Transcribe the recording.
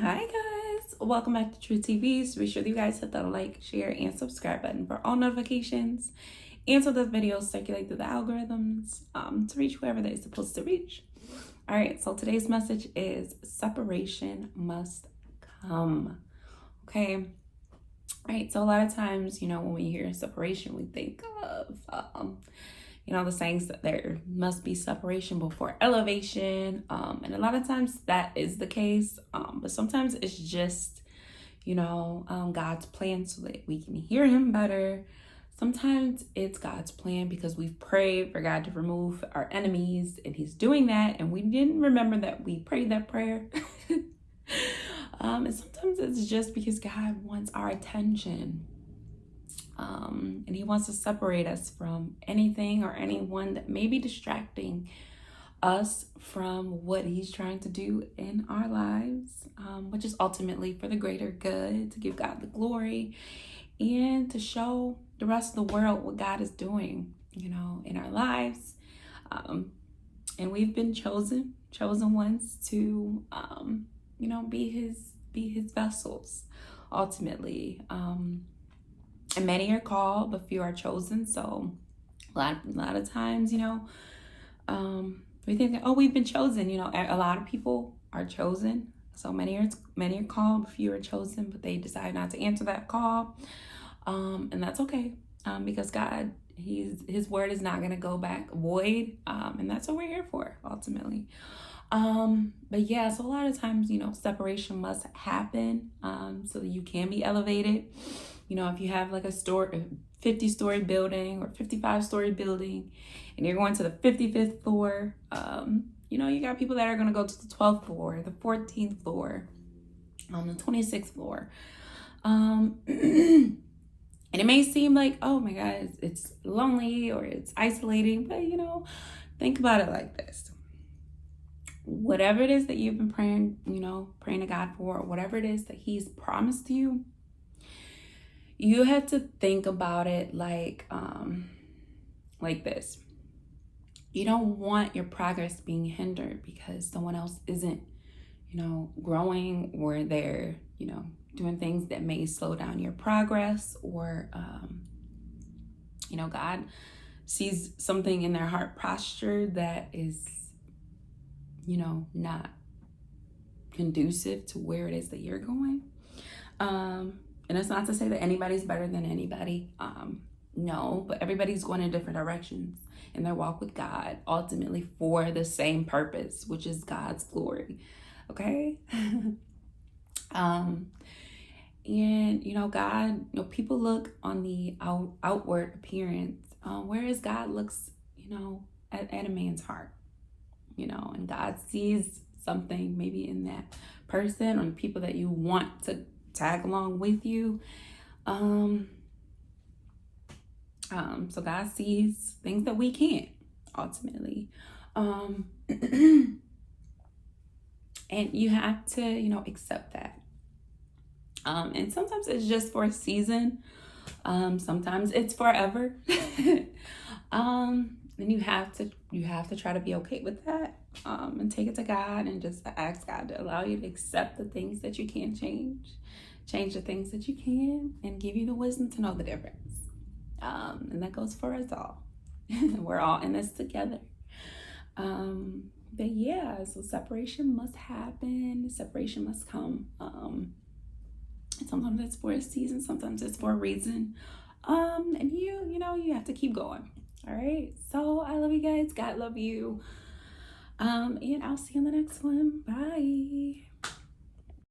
Hi guys, welcome back to True TV. So be sure that you guys hit the like, share, and subscribe button for all notifications, and so the videos circulate through the algorithms to reach whoever they're supposed to reach. All right, so today's message is separation must come. Okay. All right, so a lot of times, when we hear separation, we think of the sayings that there must be separation before elevation. And a lot of times that is the case. But sometimes it's just, God's plan so that we can hear him better. Sometimes it's God's plan because we've prayed for God to remove our enemies and he's doing that. And we didn't remember that we prayed that prayer. And sometimes it's just because God wants our attention. And he wants to separate us from anything or anyone that may be distracting us from what he's trying to do in our lives, which is ultimately for the greater good, to give God the glory and to show the rest of the world what God is doing, in our lives. And we've been chosen ones to, be his vessels ultimately. And many are called, but few are chosen. So a lot of times, we think that, we've been chosen. A lot of people are chosen. So many are called, but few are chosen. But they decide not to answer that call, and that's okay. Because God, His word is not going to go back void, and that's what we're here for ultimately. But yeah, so a lot of times, separation must happen, so that you can be elevated. If you have like a 50-story building or 55-story building and you're going to the 55th floor, you got people that are going to go to the 12th floor, the 14th floor, the 26th floor. And it may seem like, oh my God, it's lonely or it's isolating, but think about it like this. Whatever it is that you've been praying to God for, whatever it is that he's promised you, you have to think about it like this. You don't want your progress being hindered because someone else isn't, growing, or they're, doing things that may slow down your progress, or, God sees something in their heart posture that is, not conducive to where it is that you're going. And it's not to say that anybody's better than anybody. No, but everybody's going in different directions in their walk with God, ultimately for the same purpose, which is God's glory. Okay? And, God, people look on the outward appearance, whereas God looks, at a man's heart, and God sees something maybe in that person or the people that you want to tag along with you. So God sees things that we can't ultimately. And you have to, accept that. And sometimes it's just for a season. Sometimes it's forever. And you have to try to be okay with that. And take it to God and just ask God to allow you to accept the things that you can't change the things that you can, and give you the wisdom to know the difference. And that goes for us all. We're all in this together. But yeah, so separation must happen. Separation must come. Sometimes it's for a season, sometimes it's for a reason. And you have to keep going. All right. So I love you guys. God love you. And I'll see you in the next one. Bye.